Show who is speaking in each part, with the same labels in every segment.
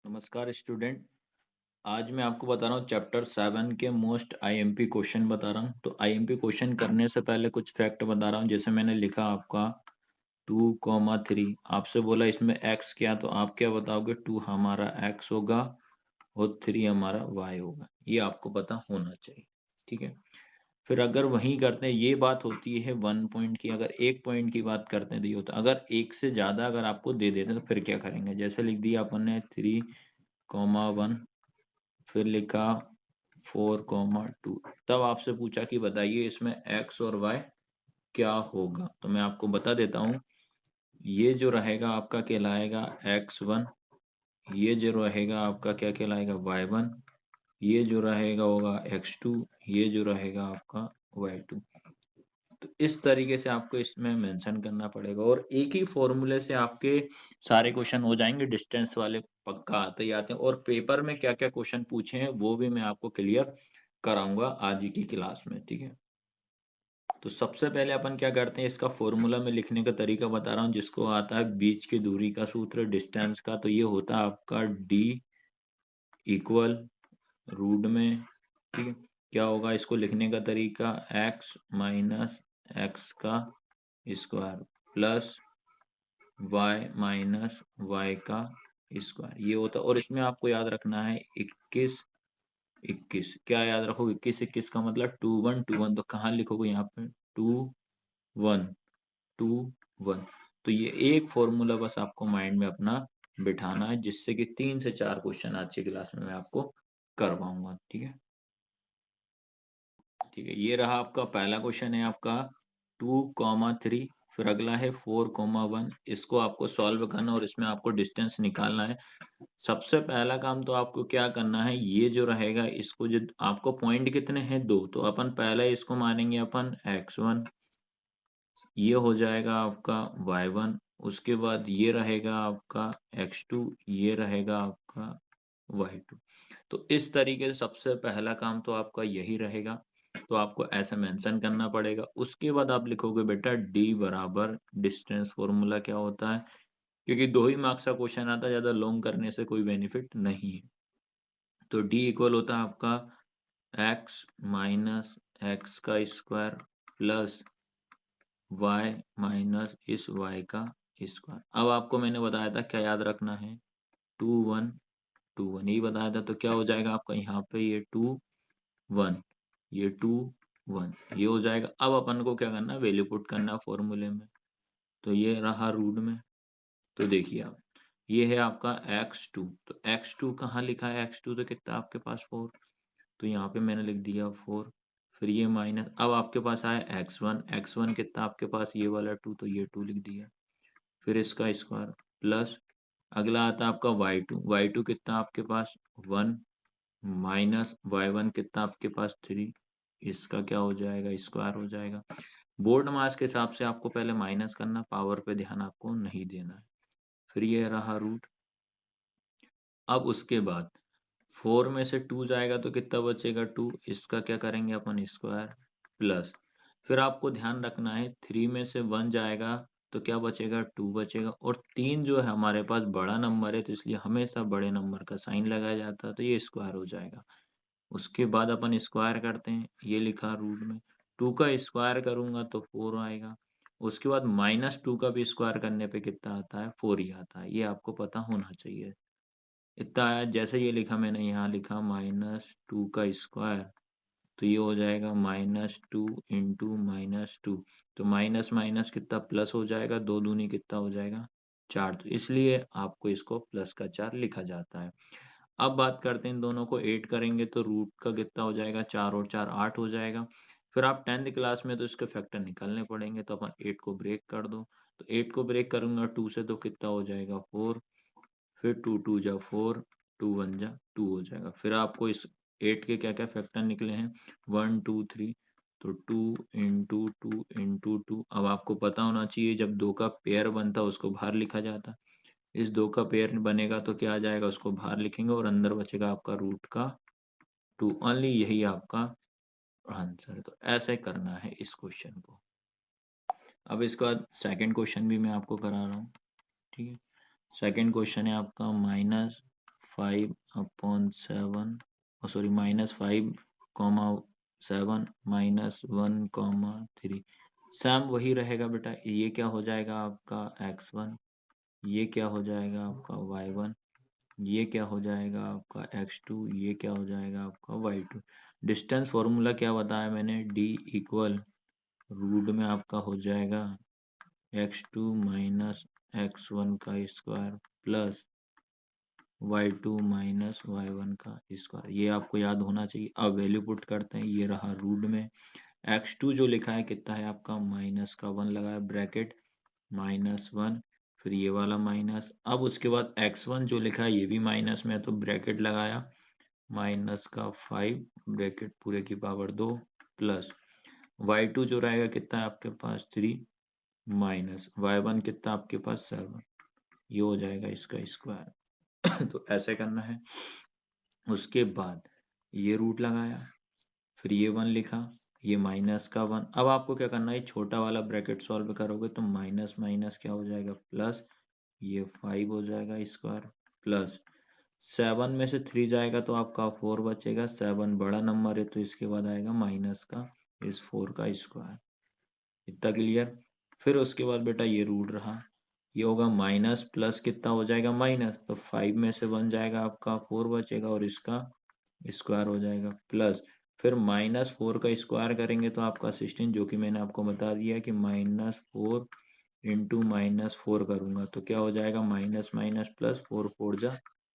Speaker 1: नमस्कार स्टूडेंट। आज मैं आपको बता रहा हूँ चैप्टर 7 के मोस्ट आईएमपी क्वेश्चन बता रहा हूँ। तो आईएमपी क्वेश्चन करने से पहले कुछ फैक्ट बता रहा हूँ। जैसे मैंने लिखा आपका 2,3 आपसे बोला इसमें x क्या, तो आप क्या बताओगे? 2 हमारा x होगा और 3 हमारा y होगा। ये आपको पता होना चाहिए, ठीक है। फिर अगर वही करते हैं, ये बात होती है 1 पॉइंट की। अगर 1 पॉइंट की बात करते हैं तो ये होता है, अगर एक से ज्यादा अगर आपको दे देते हैं तो फिर क्या करेंगे? जैसे लिख दिया अपन ने 3,1, फिर लिखा 4,2। तब आपसे पूछा कि बताइए इसमें x और y क्या होगा। तो मैं आपको बता देता हूँ, ये जो रहेगा आपका कहलाएगा x1, ये जो रहेगा आपका क्या कहलाएगा y1, ये जो रहेगा होगा x2, ये जो रहेगा आपका y2। तो इस तरीके से आपको इसमें मेंशन करना पड़ेगा और एक ही फॉर्मूले से आपके सारे क्वेश्चन हो जाएंगे। डिस्टेंस वाले पक्का आते ही आते हैं और पेपर में क्या क्या क्वेश्चन पूछे हैं वो भी मैं आपको क्लियर कराऊंगा आज ही की क्लास में, ठीक है। तो सबसे पहले अपन क्या करते हैं, इसका फॉर्मूला में लिखने का तरीका बता रहा हूँ। जिसको आता है बीच की दूरी का सूत्र डिस्टेंस का, तो ये होता है आपका d इक्वल रूट में, ठीक है। क्या होगा इसको लिखने का तरीका? x माइनस एक्स का square plus y minus y का स्क्वायर, ये होता है। और इसमें आपको याद रखना है 21 21। क्या याद रखोगे? 21 21 का मतलब 2 1 2 1। तो कहाँ लिखोगे? यहाँ पे 2 1 2 1। तो ये एक फॉर्मूला बस आपको माइंड में अपना बिठाना है, जिससे कि 3 से 4 क्वेश्चन आज की क्लास में मैं आपको करवाऊंगा, ठीक है। ठीक है, ये रहा आपका पहला क्वेश्चन है आपका 2,3। फिर अगला है 4,1। इसको आपको सॉल्व करना और इसमें आपको डिस्टेंस निकालना है। सबसे पहला काम तो आपको क्या करना है, ये जो रहेगा इसको, जो आपको पॉइंट कितने हैं? 2, तो अपन पहले इसको मानेंगे अपन x1, ये हो जाएगा आपका y1। उसके बाद ये रहेगा आपका x2, ये रहेगा आपका y2। तो इस तरीके से सबसे पहला काम तो आपका यही रहेगा। तो आपको ऐसा मेंशन करना पड़ेगा। उसके बाद आप लिखोगे बेटा d बराबर डिस्टेंस। फॉर्मूला क्या होता है? क्योंकि 2 ही मार्क्स का क्वेश्चन आता है, ज्यादा लॉन्ग करने से कोई बेनिफिट नहीं है। तो d इक्वल होता है आपका x माइनस एक्स का स्क्वायर प्लस y माइनस इस y का स्क्वायर। अब आपको मैंने बताया था क्या याद रखना है? 2 1 2 1 यही बताया था। तो क्या हो जाएगा आपका यहाँ पे? ये 2 1, ये 2 1, ये हो जाएगा। अब अपन को क्या करना है? वैल्यू पुट करना है फॉर्मूले में। तो ये रहा रूट में। तो देखिए आप, ये है आपका x2। तो x2 कहाँ लिखा है? x2 तो कितना आपके पास 4। तो यहाँ पे मैंने लिख दिया 4। फिर ये माइनस, अब आपके पास आया x1। x1 कितना आपके पास? ये वाला 2, तो ये 2 लिख दिया। फिर इसका स्क्वायर प्लस, अगला आता है आपका y2। y2 कितना आपके पास? 1 माइनस y1 कितना आपके पास? 3। इसका क्या हो जाएगा? स्क्वायर हो जाएगा। बोर्ड मास के हिसाब से आपको पहले माइनस करना, पावर पे ध्यान आपको नहीं देना है। फिर ये रहा रूट। अब उसके बाद 4 में से 2 जाएगा तो कितना बचेगा? 2। इसका क्या करेंगे अपन? स्क्वायर प्लस, फिर आपको ध्यान रखना है 3 में से 1 जाएगा तो क्या बचेगा? 2 बचेगा। और 3 जो है हमारे पास बड़ा नंबर है, तो इसलिए हमेशा बड़े नंबर का साइन लगाया जाता है, तो ये स्क्वायर हो जाएगा। उसके बाद अपन स्क्वायर करते हैं, ये लिखा रूट में। 2 का स्क्वायर करूंगा तो 4 आएगा। उसके बाद -2 का भी स्क्वायर करने पे कितना आता है? 4 ही आता है। ये आपको पता होना चाहिए। इतना आया। जैसे ये लिखा, मैंने यहाँ लिखा -2 का स्क्वायर, तो ये हो जाएगा -2 इंटू -2। तो माइनस माइनस कितना? प्लस हो जाएगा। 2 दूनी कितना हो जाएगा? 4। तो इसलिए आपको इसको प्लस का 4 लिखा जाता है। अब बात करते हैं, इन दोनों को 8 करेंगे तो रूट का कितना हो जाएगा? 4 और 4 8 हो जाएगा। फिर आप 10th क्लास में तो इसके फैक्टर निकालने पड़ेंगे, तो अपन 8 को ब्रेक कर दो। तो 8 को ब्रेक करूंगा 2 से तो कितना हो जाएगा? 4। फिर 2 2 जा 4, 2 1 जा 2 हो जाएगा। फिर आपको इस 8 के क्या क्या फैक्टर निकले हैं? 1 2 3। तो 2 इंटू 2 इंटू 2। अब आपको पता होना चाहिए, जब 2 का पेयर बनता है उसको बाहर लिखा जाता है। इस 2 का पेयर बनेगा तो क्या आ जाएगा? उसको बाहर लिखेंगे और अंदर बचेगा आपका रूट का 2 ओनली। यही आपका आंसर है। तो ऐसे करना है इस क्वेश्चन को। अब इसके बाद सेकंड क्वेश्चन भी मैं आपको करा रहा हूँ, ठीक है। सेकंड क्वेश्चन है आपका 5/7 सॉरी -5,7 -1,3 सैम वही रहेगा बेटा। ये क्या हो जाएगा आपका x1, ये क्या हो जाएगा आपका y1, ये क्या हो जाएगा आपका x2, ये क्या हो जाएगा आपका y2। डिस्टेंस फॉर्मूला क्या बताया मैंने, d इक्वल रूट में आपका हो जाएगा x2 माइनस x1 का square plus y2 minus y1 का स्क्वायर। ये आपको याद होना चाहिए। अब वैल्यू पुट करते हैं, ये रहा रूट में x2 जो लिखा है कितना है आपका -1 लगाया ब्रैकेट -1, फिर ये वाला माइनस। अब उसके बाद x1 जो लिखा है ये भी माइनस में है तो ब्रैकेट लगाया -5 ब्रैकेट पूरे की पावर 2 प्लस y2 जो रहेगा कितना है आपके पास 3 माइनस y1 कितना आपके पास 7, ये हो जाएगा इसका स्क्वायर। तो ऐसे करना है। उसके बाद ये रूट लगाया, फिर ये 1 लिखा, ये माइनस का 1। अब आपको क्या करना है, छोटा वाला ब्रैकेट सॉल्व करोगे तो माइनस माइनस क्या हो जाएगा प्लस, ये 5 हो जाएगा स्क्वायर प्लस 7 में से 3 जाएगा तो आपका 4 बचेगा। 7 बड़ा नंबर है तो इसके बाद आएगा माइनस का इस 4 का स्क्वायर। इतना क्लियर। फिर उसके बाद बेटा ये रूट रहा, ये होगा माइनस प्लस कितना हो जाएगा माइनस, तो 5 में से 1 जाएगा आपका 4 बचेगा और इसका स्क्वायर हो जाएगा प्लस फिर -4 का स्क्वायर करेंगे तो आपका 16, जो कि मैंने आपको बता दिया कि -4 इंटू -4 करूंगा तो क्या हो जाएगा माइनस माइनस प्लस 4 4 जा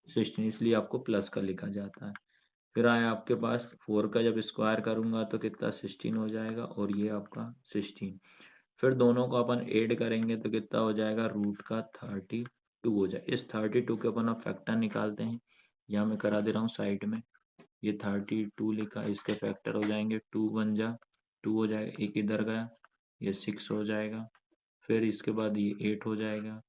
Speaker 1: 16, इसलिए आपको प्लस का लिखा जाता है। फिर आया आपके पास 4 का जब स्क्वायर करूंगा तो कितना 16 हो जाएगा और ये आपका 16। फिर दोनों को अपन ऐड करेंगे तो कितना हो जाएगा रूट का 32 हो जाए। इस 32 के अपन अब फैक्टर निकालते हैं, यहाँ मैं करा दे रहा हूँ साइड में। ये 32 लिखा, इसके फैक्टर हो जाएंगे 2 1 जा 2 हो जाएगा, एक इधर गया, ये 6 हो जाएगा। फिर इसके बाद ये 8 हो जाएगा,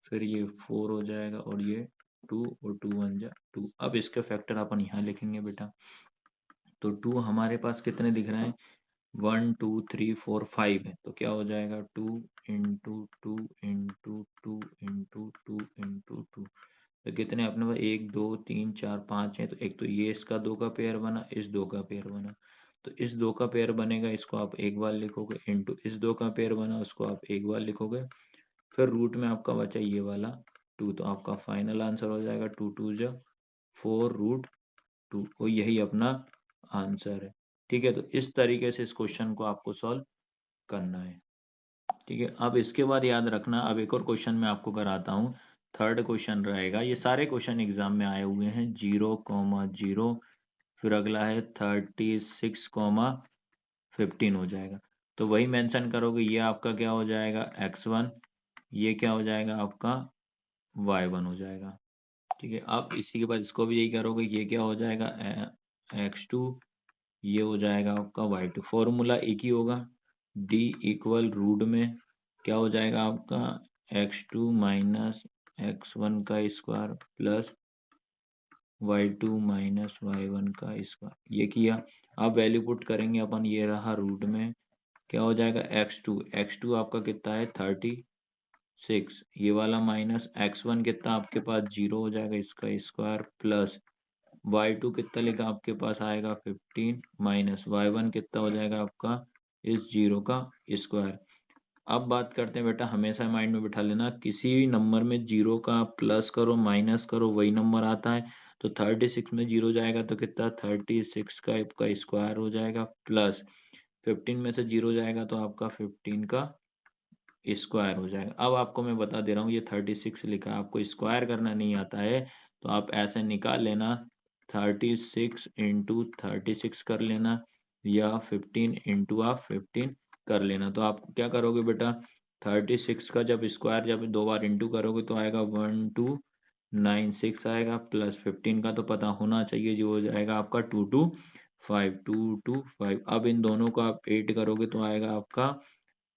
Speaker 1: फिर ये 4 हो जाएगा और ये 2 और 2 1 जा 2। अब इसके फैक्टर अपन यहाँ लिखेंगे बेटा। तो 2 हमारे पास कितने दिख रहे हैं, 1 2 3 4 5 है तो क्या हो जाएगा 2 इंटू 2 इंटू 2 इंटू 2 इंटू 2। तो कितने अपने पास 1 2 3 4 5 है। तो एक तो ये इसका 2 का पेयर बना, इस 2 का पेयर बना, तो इस 2 का पेयर बनेगा, इसको आप एक बार लिखोगे, इंटू इस 2 का पेयर बना उसको आप एक बार लिखोगे। फिर रूट में आपका बचा ये वाला 2, तो आपका फाइनल आंसर हो जाएगा 2 2 जा 4 रूट 2 और यही अपना आंसर है। ठीक है, तो इस तरीके से इस क्वेश्चन को आपको सॉल्व करना है। ठीक है, अब इसके बाद याद रखना, अब एक और क्वेश्चन मैं आपको कराता हूँ। थर्ड क्वेश्चन रहेगा, ये सारे क्वेश्चन एग्जाम में आए हुए हैं 0,0, फिर अगला है 36,15 हो जाएगा। तो वही मेंशन करोगे, ये आपका क्या हो जाएगा x1, ये क्या हो जाएगा आपका y1 हो जाएगा। ठीक है, अब इसी के बाद इसको भी यही करोगे, ये क्या हो जाएगा x2, ये हो जाएगा आपका y2। फॉर्मूला एक ही होगा, d इक्वल रूट में क्या हो जाएगा आपका x2 माइनस x1 का square plus y2 minus y1 का स्क्वायर। ये किया। अब वैल्यू पुट करेंगे अपन, ये रहा रूट में क्या हो जाएगा x2 आपका कितना है 36, ये वाला माइनस x1 कितना आपके पास 0 हो जाएगा इसका स्क्वायर प्लस y2 कितना लिखा आपके पास आएगा 15 माइनस y1 कितना हो जाएगा आपका इस 0 का स्क्वायर। अब बात करते हैं बेटा, हमेशा माइंड में बिठा लेना, किसी भी नंबर में 0 का प्लस करो माइनस करो वही नंबर आता है। तो 36 में 0 जाएगा तो कितना 36 का आपका स्क्वायर हो जाएगा प्लस 15 में से 0 जाएगा तो आपका 15 का स्क्वायर हो जाएगा। अब आपको मैं बता दे रहा हूँ, ये 36 लिखा है, आपको स्क्वायर करना नहीं आता है तो आप ऐसे निकाल लेना, 36 इंटू 36 कर लेना या 15 इंटू आप 15 कर लेना। तो आप क्या करोगे बेटा, 36 का जब स्क्वायर जब 2 बार इंटू करोगे तो आएगा 1296 आएगा, प्लस 15 का तो पता होना चाहिए जो हो जाएगा आपका 225। अब इन दोनों को आप ऐड करोगे तो आएगा आपका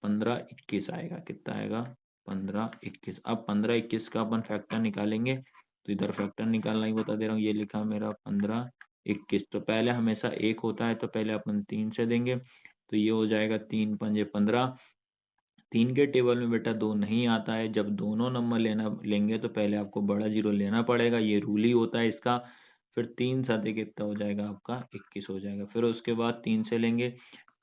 Speaker 1: 15 21 आएगा। कितना आएगा 15 21। अब 15 21 का अपन फैक्टर निकालेंगे, तो इधर फैक्टर निकालना ही बता दे रहा हूँ, ये लिखा मेरा 15 21। तो पहले हमेशा एक होता है तो पहले अपन 3 से देंगे, तो ये हो जाएगा 3 पंजे 15, 3 के टेबल में बेटा 2 नहीं आता है। जब दोनों नंबर लेंगे तो पहले आपको बड़ा जीरो लेना पड़ेगा, ये रूल ही होता है इसका। फिर 3 साते कितना हो जाएगा आपका 21 हो जाएगा। फिर उसके बाद 3 से लेंगे,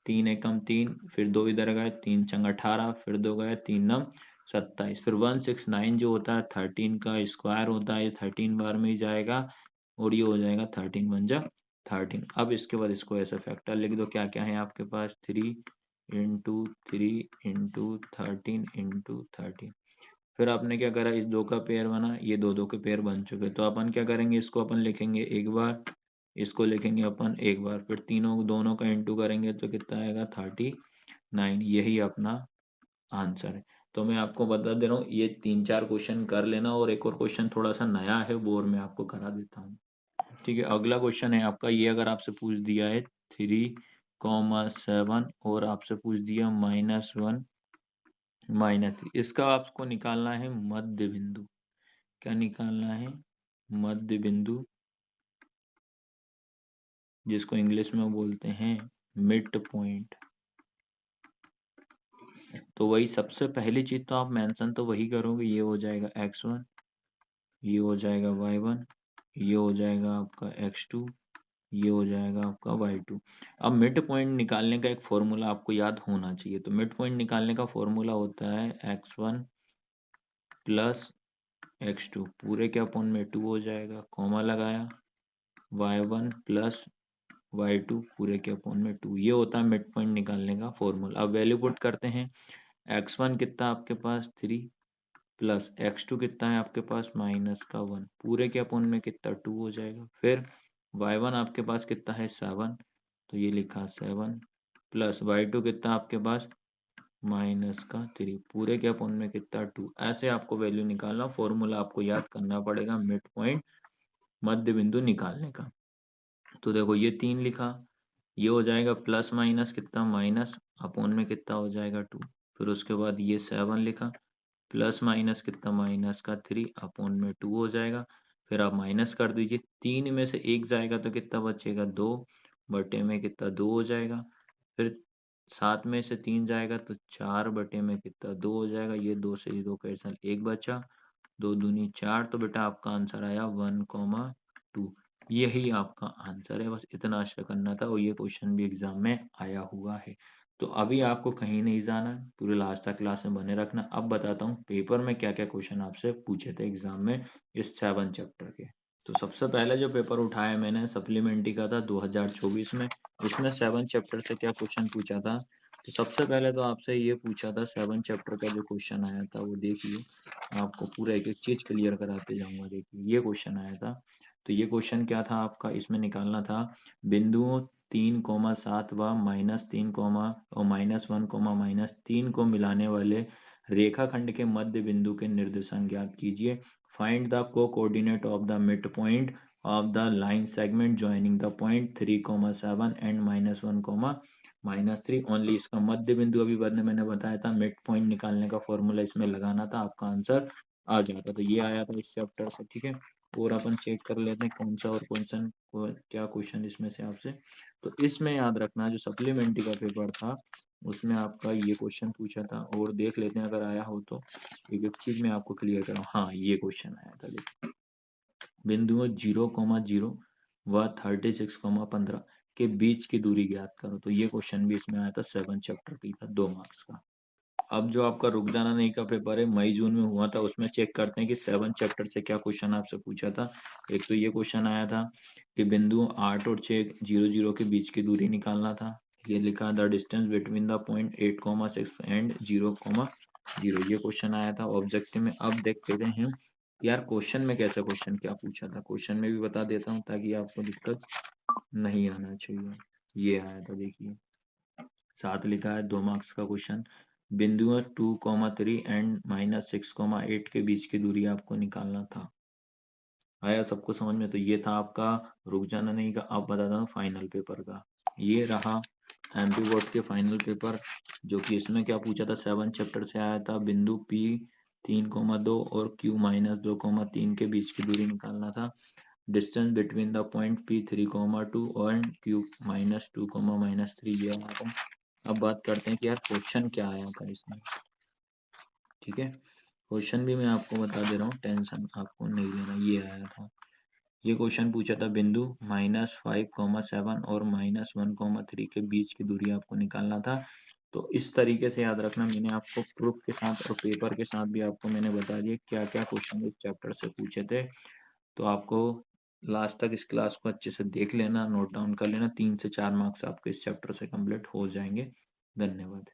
Speaker 1: 3 एकम 3, फिर 2 इधर गए, 3 चंग 18, फिर 2 गए, 3 नम 27, फिर 169 जो होता है 13 का स्क्वायर होता है, ये 13 बार में ही जाएगा और ये हो जाएगा 13 वन जा 13। अब इसके बाद इसको ऐसा फैक्टर लिख दो, क्या क्या है आपके पास 3 इंटू 3 इंटू 13 इंटू 13। फिर आपने क्या करा, इस 2 का पेयर बना, ये 2 2 के पेयर बन चुके, तो अपन क्या करेंगे, इसको अपन लिखेंगे एक बार, इसको लिखेंगे अपन एक बार, फिर तीनों दोनों का इंटू करेंगे तो कितना आएगा 39। यही अपना आंसर है। तो मैं आपको बता दे रहा हूँ, ये 3 4 क्वेश्चन कर लेना, और एक और क्वेश्चन थोड़ा सा नया है वो और मैं आपको करा देता हूँ। ठीक है, अगला क्वेश्चन है आपका, ये अगर आपसे पूछ दिया है 3,7 और आपसे पूछ दिया -1 -3, इसका आपको निकालना है मध्य बिंदु। क्या निकालना है, मध्य बिंदु, जिसको इंग्लिश में बोलते हैं मिड पॉइंट। तो वही सबसे पहली चीज तो आप मेंशन तो वही करोगे, ये हो जाएगा x1, ये हो जाएगा y1, ये हो जाएगा आपका x2, ये हो जाएगा आपका y2। अब मिड पॉइंट निकालने का एक फॉर्मूला आपको याद होना चाहिए। तो मिड पॉइंट निकालने का फॉर्मूला होता है x1 प्लस x2 पूरे के अपॉन में 2 हो जाएगा, कॉमा लगाया, y1 प्लस y2 पूरे के अपॉन में 2, ये होता है मिड पॉइंट निकालने का फॉर्मूला। अब वैल्यू पुट करते हैं, x1 कितना आपके पास 3 प्लस x2 कितना है आपके पास -1 पूरे के अपॉन में कितना 2 हो जाएगा। फिर y1 आपके पास कितना है 7, तो ये लिखा 7 प्लस y2 कितना आपके पास -3 पूरे के अपॉन में कितना 2। ऐसे आपको वैल्यू निकालना, फॉर्मूला आपको याद करना पड़ेगा मिड पॉइंट मध्य बिंदु निकालने का। तो देखो ये 3 लिखा, ये हो जाएगा प्लस माइनस कितना माइनस अपॉन में कितना हो जाएगा 2। फिर उसके बाद ये 7 लिखा, प्लस माइनस कितना माइनस का 3 अपॉन में 2 हो जाएगा। फिर आप माइनस कर दीजिए, 3 में से 1 जाएगा तो कितना बचेगा 2 बटे में कितना 2 हो जाएगा। फिर 7 में से 3 जाएगा तो 4 बटे में कितना 2 हो जाएगा। ये 2 से 2 कैंसिल, 1 बचा, 2 दूनी 4, तो बेटा आपका आंसर आया 1,2। यही आपका आंसर है, बस इतना आशा करना था, और ये क्वेश्चन भी एग्जाम में आया हुआ है। तो अभी आपको कहीं नहीं जाना है, पूरे लास्ट तक क्लास में बने रखना। अब बताता हूँ पेपर में क्या क्या क्वेश्चन आपसे पूछे थे एग्जाम में इस 7 चैप्टर के। तो सबसे पहले जो पेपर उठाया मैंने सप्लीमेंट्री का था 2024 में, उसमें 7 चैप्टर से क्या क्वेश्चन पूछा था। तो सबसे पहले तो आपसे ये पूछा था 7 चैप्टर का जो क्वेश्चन आया था, वो देखिए, आपको पूरा एक एक चीज क्लियर कराते जाऊंगा। देखिए ये क्वेश्चन आया था, तो ये क्वेश्चन क्या था आपका, इसमें निकालना था बिंदुओं 3,7 व -3, और -1, -3 को मिलाने वाले रेखाखंड के मध्य बिंदु के निर्देशांक ज्ञात कीजिए। फाइंड द को coordinate of the mid point of the line segment joining the point 3,7 and -1, -3 only. इसका मध्य बिंदु अभी बाद में मैंने बताया था, मिड पॉइंट निकालने का फॉर्मूला इसमें लगाना था, आपका आंसर आ जाता। तो ये आया था इस चैप्टर से, ठीक है। और अपन चेक कर लेते हैं कौन सा और क्वेश्चन क्या क्वेश्चन इसमें से आपसे। तो इसमें याद रखना जो सप्लीमेंट्री का पेपर था उसमें आपका ये क्वेश्चन पूछा था, और देख लेते हैं अगर आया हो तो एक एक चीज मैं आपको क्लियर कराऊँ। हाँ ये क्वेश्चन आया था, देखिए बिंदुओं 0,0 व 36,15 के बीच की दूरी ज्ञात करो। तो ये क्वेश्चन भी इसमें आया था, 7 चैप्टर की था, 2 मार्क्स का। अब जो आपका रुक जाना नहीं का पेपर है मई जून में हुआ था, उसमें चेक करते हैं कि 7 चैप्टर से क्या क्वेश्चन आपसे पूछा था। एक तो ये क्वेश्चन आया था कि बिंदु 8 और 6 0 के बीच की दूरी निकालना था। ये लिखा the distance between the point 8,6 and 0,0। ये क्वेश्चन आया था ऑब्जेक्टिव में। अब देखते हैं यार क्वेश्चन में कैसे क्वेश्चन क्या पूछा था, क्वेश्चन में भी बता देता हूँ ताकि आपको दिक्कत नहीं आना चाहिए। ये आया था, देखिए साथ लिखा है 2 मार्क्स का क्वेश्चन, बिंदुओं 2,3 एंड -6,8 के बीच की दूरी आपको निकालना था। आया सबको समझ में। तो ये था आपका रुक जाना नहीं का। अब बताता हूँ फाइनल पेपर का, ये रहा एमपी बोर्ड के फाइनल पेपर, जो कि इसमें क्या पूछा था 7 चैप्टर से आया था। बिंदु P 3,2 और Q -2,3 के बीच की दूरी निकालना था। Distance between the point P 3,2 और Q -2, -3 ये आया था। अब बात करते हैं कि यार क्वेश्चन क्या आया था इसमें। ठीक है। क्वेश्चन भी मैं आपको बता दे रहा हूँ, टेंशन आपको नहीं लेना। ये आया था, ये क्वेश्चन पूछा था, बिंदु -5,7 और -1,3 के बीच की दूरी आपको निकालना था। तो इस तरीके से याद रखना, मैंने आपको प्रूफ के साथ और पेपर के साथ भी आपको मैंने बता दिया क्या क्या क्वेश्चन इस चैप्टर से पूछे थे। तो आपको लास्ट तक इस क्लास को अच्छे से देख लेना, नोट डाउन कर लेना, 3 से 4 मार्क्स आपके इस चैप्टर से कंप्लीट हो जाएंगे। धन्यवाद।